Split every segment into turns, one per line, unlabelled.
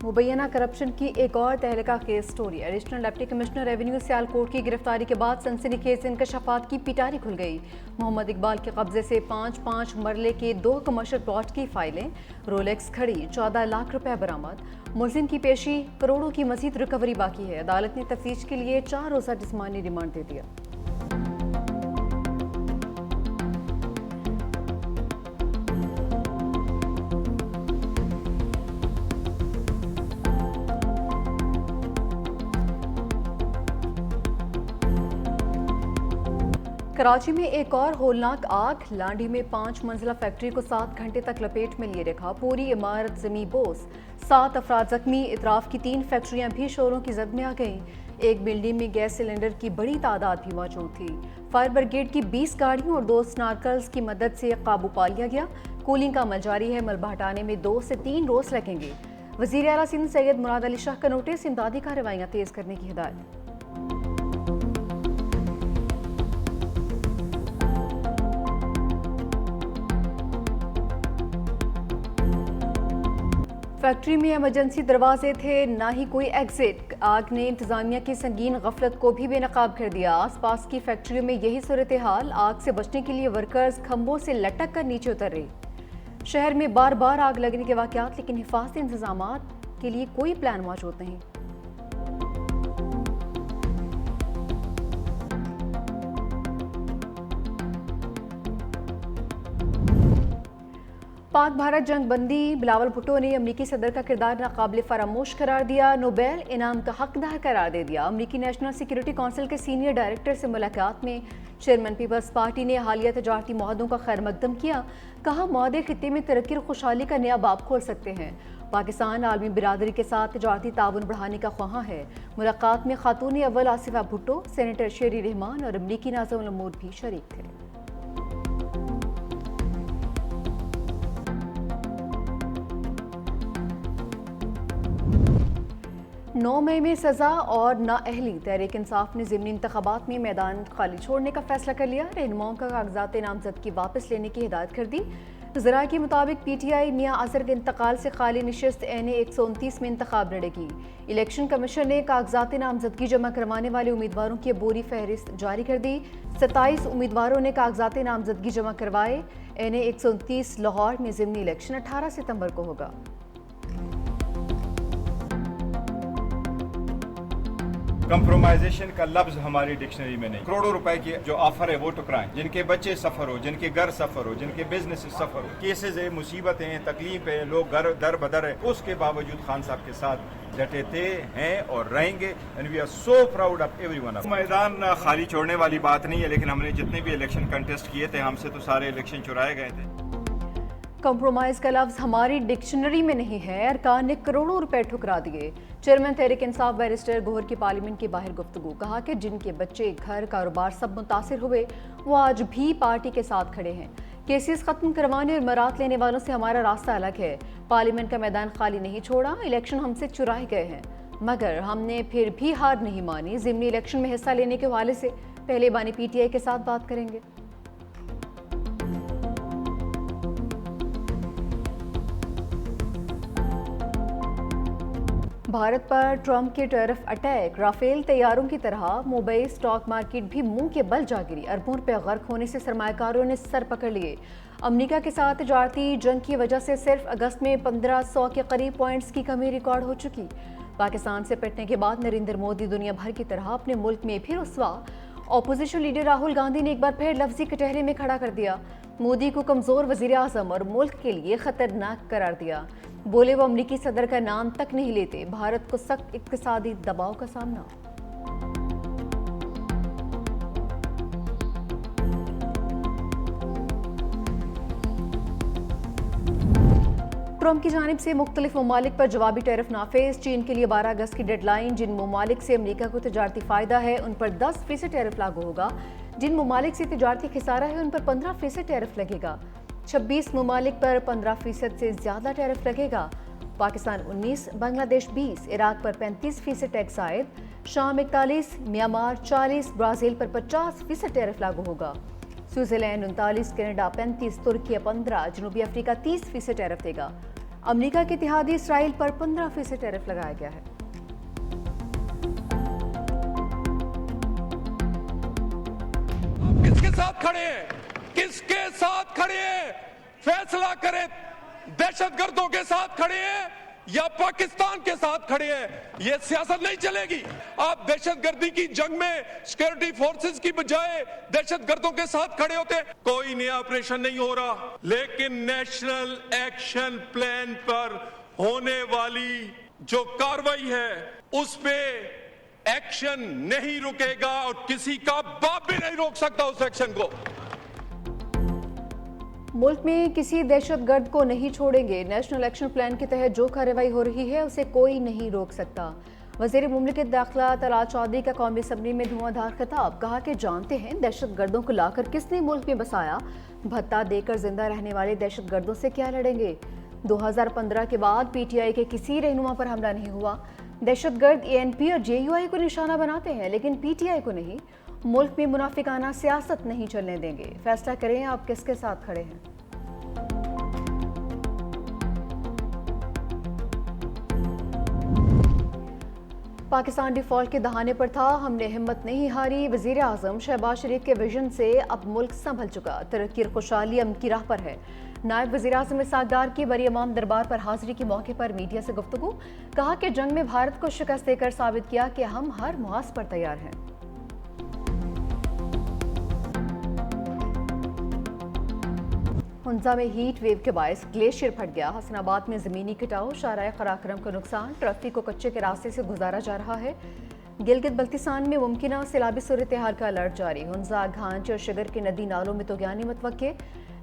मुबैना corruption की एक और तहलका case story. Additional deputy commissioner revenue Sialkot की गिरफ्तारी के बाद सनसनीखेज इंकशाफात की पिटारी खुल गई। मोहम्मद इकबाल के कब्जे से 5-5 मरले के 2 कमर्शियल प्लॉट की फाइलें, रोलेक्स घड़ी, 14 लाख रुपए बरामद। मुलजिम की पेशी, करोड़ों की मजीद रिकवरी बाकी है। अदालत ने तफ्तीश के लिए 4 रोज़ा जिस्मानी रिमांड दे दिया। कराची में एक और होलनाक आग। लांडी में 5 मंजिला फैक्ट्री को 7 घंटे तक लपेट में लिए रखा। पूरी इमारत जमी बोस, 7 अफराद जख्मी। इतराफ की 3 फैक्ट्रियां भी शोरों की जद में आ गईं। एक बिल्डिंग में गैस सिलेंडर की बड़ी तादाद भी मौजूद थी। फायर ब्रिगेड की 20 गाड़ियों और 2 स्नार्कल्स की मदद से काबू पा लिया गया। कूलिंग का अमल जारी है। मलबा हटाने में 2 से 3 रोज लगेंगे। वजीर आला सिंध सैयद मुराद अली शाह का नोटिस, इमदादी कार्रवाइयां तेज करने की हिदायत। फैक्ट्री में इमरजेंसी दरवाजे थे, ना ही कोई एग्जिट। आग ने इंतजामिया की संगीन गफलत को भी बेनकाब कर दिया। आसपास की फैक्ट्रियों में यही सूरत हाल। आग से बचने के लिए वर्कर्स खंभों से लटक कर नीचे उतर रहे। शहर में बार बार आग लगने के वाकयात, लेकिन हिफाजती इंतजामात के लिए कोई प्लान मौजूद नहीं। पाक भारत जंग बंदी। बिलावल भुट्टो ने अमरीकी सदर का किरदार नाकाबिल फरामोश करार दिया। नोबेल इनाम का हकदार करार दे दिया। अमरीकी नेशनल सिक्योरिटी काउंसिल के सीनियर डायरेक्टर से मुलाकात में चेयरमैन पीपल्स पार्टी ने हालिया तजारती मुआहदों का खैर मकदम किया। कहा, मुआहदे खित्ते में तरक्की और खुशहाली का नया बाब खोल सकते हैं। पाकिस्तान आलमी बिरादरी के साथ तजारती ताउन बढ़ाने का ख्वाहां है। मुलाकात में खातून अव्वल आसिफा भुट्टो, सेनेटर शेरी रहमान और अमरीकी नाज़िम उल उमूर भी शरीक थे। 9 मई में सजा और नाअहली। तहरीक इंसाफ ने ज़िमनी इंतखाबात में मैदान खाली छोड़ने का फैसला कर लिया। रहनुमाओं का कागजात नामजदगी वापस लेने की हिदायत कर दी। ज़राए के मुताबिक PTI मियां अजहर के इंतकाल से खाली नशिस्त NA 129 में इंतखाब लड़ेगी। इलेक्शन कमीशन ने कागजात नामजदगी जमा करवाने वाले उम्मीदवारों की अबूरी फहरिस्त जारी कर दी। 27 उम्मीदवारों ने कागजात नामजदगी जमा करवाए। NA 129 लाहौर में ज़िमनी इलेक्शन 18 सितंबर को होगा।
कंप्रोमाइजेशन का लफ्ज हमारी डिक्शनरी में नहीं। करोड़ों रुपए की जो ऑफर है वो टुकराएं। जिनके बच्चे सफर हो, जिनके घर सफर हो, जिनके बिजनेस सफर हो, केसेज है, मुसीबतें, तकलीफ है, लोग घर दर बदर है, उसके बावजूद खान साहब के साथ डटे थे, हैं और रहेंगे। And we are so proud of everyone. मैदान खाली छोड़ने वाली बात नहीं है, लेकिन हमने जितने भी इलेक्शन कंटेस्ट किए थे, हमसे तो सारे इलेक्शन चुराए गए थे।
कंप्रोमाइज का लफ्ज हमारी डिक्शनरी में नहीं है। अरकान ने करोड़ों रुपए ठुकरा दिए। चेयरमैन तहरीक इंसाफ बैरिस्टर गोहर की पार्लियामेंट के बाहर गुफ्तगू। कहा कि जिनके बच्चे, घर, कारोबार सब मुतासिर हुए, वो आज भी पार्टी के साथ खड़े हैं। केसेस खत्म करवाने और मरात लेने वालों से हमारा रास्ता अलग है। पार्लियामेंट का मैदान खाली नहीं छोड़ा, इलेक्शन हमसे चुराए गए हैं, मगर हमने फिर भी हार नहीं मानी। ज़िमनी इलेक्शन में हिस्सा लेने के हवाले से पहले बानी PTI के साथ बात करेंगे। भारत पर ट्रंप के टैरिफ अटैक। राफेल तैयारों की तरह मुंबई स्टॉक मार्केट भी मुंह के बल जा गिरी। अरबों रुपये गर्क होने से सरमायाकारों ने सर पकड़ लिए। अमेरिका के साथ तजारती जंग की वजह से सिर्फ अगस्त में 1500 के करीब पॉइंट्स की कमी रिकॉर्ड हो चुकी। पाकिस्तान से पिटने के बाद नरेंद्र मोदी दुनिया भर की तरह अपने मुल्क में भी रुस्वा। ऑपोजिशन लीडर राहुल गांधी ने एक बार फिर लफ्जी कटहरे में खड़ा कर दिया। मोदी को कमजोर वजीर आजम और मुल्क के लिए खतरनाक करार दिया। बोले वो अमरीकी सदर का नाम तक नहीं लेते। भारत को सख्त इक्तिसादी दबाव का सामना। ट्रंप की जानिब से मुख्तलिफ ममालिक पर जवाबी टैरिफ नाफिज। चीन के लिए 12 अगस्त की डेडलाइन। जिन ममालिक से अमरीका को तजारती फ़ायदा है उन पर 10% टैरिफ लागू होगा। जिन ममालिक से तजारती खिसारा है उन पर 15% टैरिफ लगेगा। 26 ममालिक पर 15% से ज़्यादा टैरिफ लगेगा। पाकिस्तान 19, बांग्लादेश 20, इराक पर 35% टैक्स आयद, शाम 41, म्यांमार 40, ब्राज़ील पर 50% टैरिफ लागू होगा। स्विट्ज़रलैंड 39, कनाडा 35, तुर्की 15, जनूबी अफ्रीका 30% टैरिफ देगा। अमेरिका के इत्तेहादी इसराइल पर 15% टैरिफ लगाया गया है।
किसके साथ खड़े हैं? किसके साथ खड़े हैं? फैसला करें। दहशतगर्दों के साथ खड़े हैं या पाकिस्तान के साथ खड़े हैं? यह सियासत नहीं चलेगी। आप दहशतगर्दी की जंग में सिक्योरिटी फोर्सेस की बजाय दहशतगर्दों के साथ खड़े होते। कोई नया ऑपरेशन नहीं हो रहा, लेकिन नेशनल एक्शन प्लान पर होने वाली जो कार्रवाई है उस पे एक्शन नहीं रुकेगा और किसी का बाप भी नहीं रोक सकता उस एक्शन को।
मुल्क में किसी दहशतगर्द को नहीं छोड़ेंगे। नेशनल एक्शन प्लान के तहत जो कार्रवाई हो रही है उसे कोई नहीं रोक सकता। वज़ीर मुमलिकत दाखिला तलाल चौधरी का कौमी असम्बली में धुआंधार खिताब। कहा कि जानते हैं दहशतगर्दों को लाकर किसने मुल्क में बसाया। भत्ता देकर जिंदा रहने वाले दहशतगर्दों से क्या लड़ेंगे। 2015 के बाद PTI के किसी रहनुमा पर हमला नहीं हुआ। दहशतगर्द ANP और JUI को निशाना बनाते हैं लेकिन PTI को नहीं। मुल्क में मुनाफिकाना सियासत नहीं चलने देंगे। फैसला करें आप किसके साथ खड़े हैं। पाकिस्तान डिफॉल्ट के दहाने पर था, हमने हिम्मत नहीं हारी। वजीर आजम शहबाज शरीफ के विजन से अब मुल्क संभल चुका। तरक्की और खुशहाली अमन की राह पर है। नायब वजीर आजम इसाकदार की बरी इमाम दरबार पर हाजिरी के मौके पर मीडिया से गुफ्तगू। कहा कि जंग में भारत को शिकस्त देकर साबित किया कि हम हर मुहाज पर तैयार हैं। हुंजा में हीट वेव के बायस ग्लेशियर फट गया। हसनाबाद में जमीनी कटाव, शाहराह कराक्रम को नुकसान। ट्रैफिक को कच्चे के रास्ते से गुजारा जा रहा है। गिलगित बल्तिस्तान में मुमकिन सैलाबी सूरत हाल का अलर्ट जारी। हुंजा, घांच और शिगर के नदी नालों में तोगयानी मुतवक्के।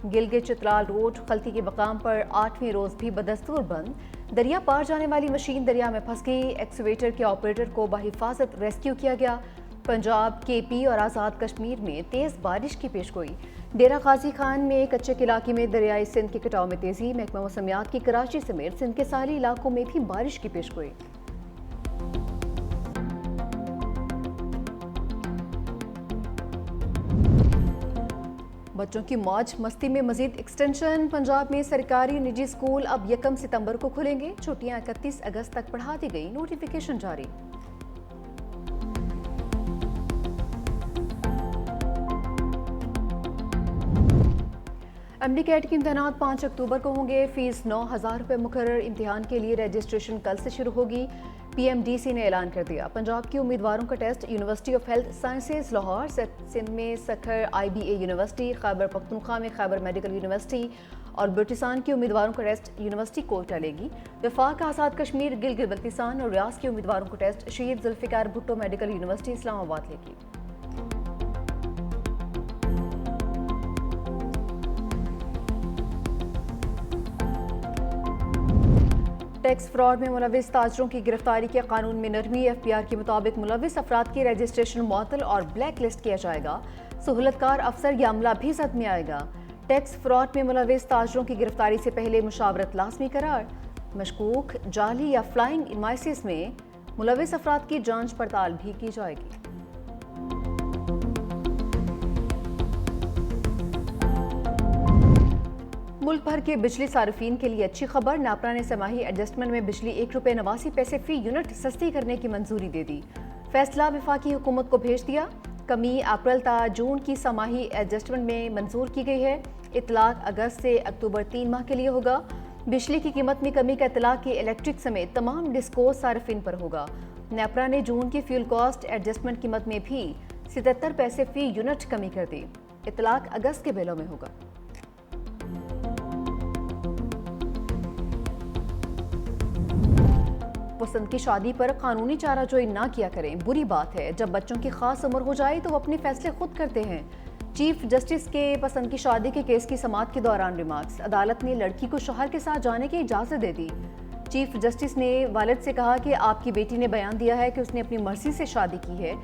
गिलगित चित्राल रोड खलती के मकाम पर 8वें रोज भी बदस्तूर बंद। दरिया पार जाने वाली मशीन दरिया में फंस गई। एक्सवेटर के ऑपरेटर को बहिफाजत रेस्क्यू किया गया। पंजाब, KP और आज़ाद कश्मीर में तेज़ बारिश की पेशगोई। डेरा गाजी खान में कच्चे के इलाके में दरियाई सिंध के कटाव में तेजी। महकमा मौसमियात की कराची समेत सिंध के सारी इलाकों में भी बारिश की पेशगोई। बच्चों की मौज मस्ती में मजीद एक्सटेंशन। पंजाब में सरकारी निजी स्कूल अब 1 सितंबर को खुलेंगे। छुट्टियां 31 अगस्त तक बढ़ा दी गई। नोटिफिकेशन जारी। MD कैट के इम्तहान 5 अक्टूबर को होंगे। फीस 9,000 रुपये मुकर्रर। इम्तिहान के लिए रजिस्ट्रेशन कल से शुरू होगी। PMDC ने ऐलान कर दिया। पंजाब के उम्मीदवारों का test university of health sciences Lahore, Sindh में सखर IBA यूनिवर्सिटी, खैबर पख्तूनख्वा में खैबर मेडिकल यूनिवर्सिटी और बलूचिस्तान के उम्मीदवारों का टेस्ट यूनिवर्सिटी कोटा लेगी। वफाक, आज़ाद कश्मीर, गिलगित बल्तिस्तान और रियाज के उम्मीदवारों का टेस्ट शहीद जुल्फ़िकार भुट्टो मेडिकल यूनिवर्सिटी इस्लामाबाद लेगी। टैक्स फ्रॉड में मुलविस ताजरों की गिरफ्तारी के कानून में नरमी। FPR के मुताबिक मुलविस अफराद की रजिस्ट्रेशन मुअत्तल और ब्लैक लिस्ट किया जाएगा। सहूलतकार अफसर या अमला भी जद में आएगा। टैक्स फ्रॉड में मुलविस ताजरों की गिरफ्तारी से पहले मुशावरत लाजमी करार। मशकूक, जाली या फ्लाइंग इनवाइसेस में मुलविस अफराद की जांच पड़ताल भी की जाएगी। मुल्क भर के बिजली सार्फिन के लिए अच्छी खबर। नापरा ने समाही एडजस्टमेंट में बिजली ₹1.89 फी यूनिट सस्ती करने की मंजूरी दे दी। फैसला वफाकी हुकूमत को भेज दिया। कमी अप्रैल ता जून की समाही एडजस्टमेंट में मंजूर की गई है। इतलाक अगस्त से अक्टूबर 3 माह के लिए होगा। बिजली की कीमत में कमी का इतलाक की इलेक्ट्रिक समेत तमाम डिस्को सार्फिन पर होगा। नेपरा ने जून की फ्यूल कॉस्ट एडजस्टमेंट कीमत में भी 77 पैसे फी यूनिट कमी कर दी। इतलाक अगस्त के बिलों में होगा। पसंद की शादी पर कानूनी चाराजोई ना किया करें, बुरी बात है। जब बच्चों की खास उम्र हो जाए तो वो अपने फैसले खुद करते हैं। चीफ जस्टिस के पसंद की शादी के केस की समाअत के दौरान रिमार्क्स। अदालत ने लड़की को शौहर के साथ जाने की इजाज़त दे दी। चीफ जस्टिस ने वालिद से कहा कि आपकी बेटी ने बयान दिया है कि उसने अपनी मर्जी से शादी की है,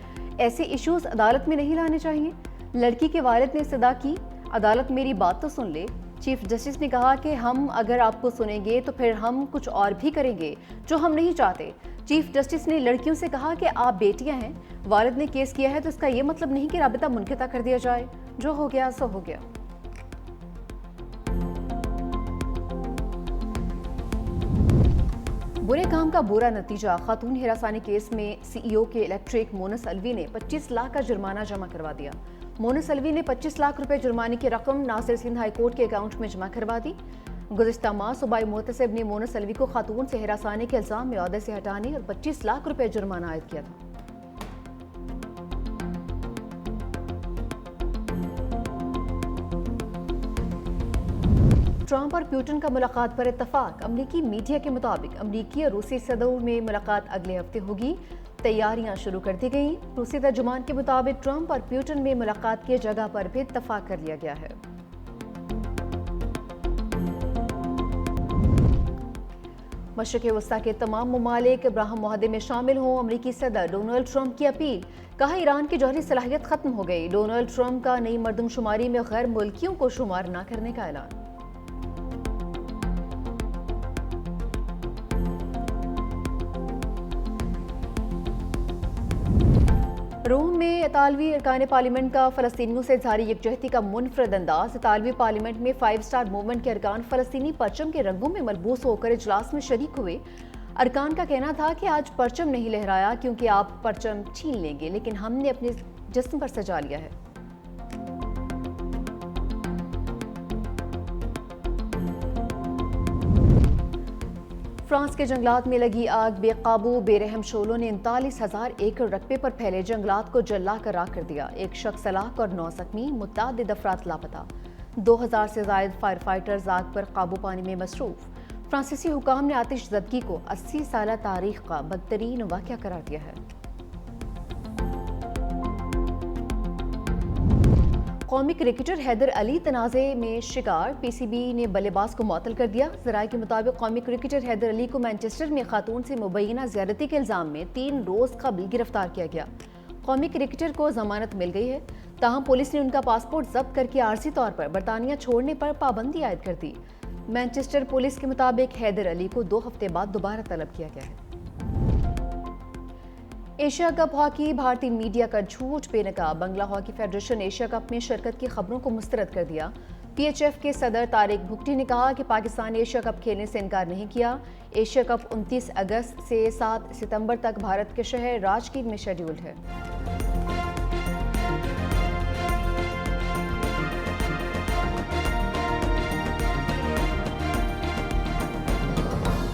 ऐसे इश्यूज अदालत में नहीं लाने चाहिए। लड़की के वालिद ने इस्तदा की, अदालत मेरी बात तो सुन ले। चीफ जस्टिस ने कहा कि हम अगर आपको सुनेंगे तो फिर हम कुछ और भी करेंगे जो हम नहीं चाहते। चीफ जस्टिस ने लड़कियों से कहा कि आप बेटियां हैं, वालिद ने केस किया है तो इसका ये मतलब नहीं कि राबिता मुनक़िता कर दिया जाए। जो हो गया सो हो गया। बुरे काम का बुरा नतीजा। खातून हिरासानी केस में सीईओ के इलेक्ट्रिक मोनस अलवी ने 25 लाख का जुर्माना जमा करवा दिया। मोनस अलवी ने 25 लाख रुपए जुर्माने की रकम नासिर सिंध हाई कोर्ट के अकाउंट में जमा करवा दी। गुज़िश्ता माह सूबाई मुहतसिब ने मोनस अलवी को खातून से हिरासानी के इल्जाम में ओहदे से हटाने और 25 लाख रुपए जुर्माना आयद किया था। ट्रंप और पुतिन का मुलाकात पर इत्तफाक। अमरीकी मीडिया के मुताबिक अमरीकी और रूसी सदर में मुलाकात अगले हफ्ते होगी। तैयारियां शुरू कर दी गई। रूसी तर्जुमान के मुताबिक ट्रंप और पुतिन में मुलाकात की जगह पर भी इत्तफाक कर लिया गया है। मशरिक़ वस्ता के तमाम ममालिक अब्राहम मुआहदे में शामिल हों। अमरीकी सदर डोनाल्ड ट्रंप की अपील। कहा, ईरान की जौहरी सलाहियत खत्म हो गई। डोनाल्ड ट्रंप का नई मरदमशुमारी में गैर मुल्कियों को शुमार न करने का ऐलान। रोम में इतालवी अरकान पार्लियामेंट का फ़लस्तीनियों से जारी यकजहती का मुनफरद अंदाज। इतालवी पार्लियामेंट में 5 स्टार मूवमेंट के अरकान फ़लस्तीनी परचम के रंगों में मलबूस होकर इजलास में शरीक हुए। अरकान का कहना था कि आज परचम नहीं लहराया क्योंकि आप परचम छीन लेंगे, लेकिन हमने अपने जिस्म पर सजा लिया है। फ्रांस के जंगलात में लगी आग। बेकाबू बेरहम शोलों ने 39,000 एकड़ रकबे पर फैले जंगलात को जला कर राख कर दिया। एक शख्स हलाक और 9 जख्मी, मुतअद्दिद अफराद लापता। 2000 से जायद फायर फाइटर्स आग पर काबू पाने में मसरूफ। फ्रांसीसी हुकाम ने आतिशज़दगी को 80 साल तारीख का बदतरीन वाक़या करार दिया है। कौमी क्रिकेटर हैदर अली तनाज़े में शिकार। पीसीबी ने बल्लेबाज को मुअत्तल कर दिया। ज़राए के मुताबिक कौमी क्रिकेटर हैदर अली को मैनचेस्टर में खातून से मुबैना ज़्यादती के इल्ज़ाम में 3 रोज़ कबल गिरफ्तार किया गया। कौमी क्रिकेटर को जमानत मिल गई है, ताहम पुलिस ने उनका पासपोर्ट जब्त करके आर्जी तौर पर बरतानिया छोड़ने पर पाबंदी आयद कर दी। मैनचेस्टर पुलिस के मुताबिक हैदर अली को 2 हफ्ते बाद दोबारा तलब किया गया है। Asia cup hockey. भारतीय मीडिया का झूठ बेनकाब। बंगला हॉकी फेडरेशन ने एशिया कप में शिरकत की खबरों को मुस्तरद कर दिया। पीएचएफ के सदर तारिक भुगटी ने कहा कि पाकिस्तान ने एशिया कप खेलने से इनकार नहीं किया। एशिया कप 29 अगस्त से 7 सितंबर तक भारत के शहर राजगीर में शेड्यूल्ड है।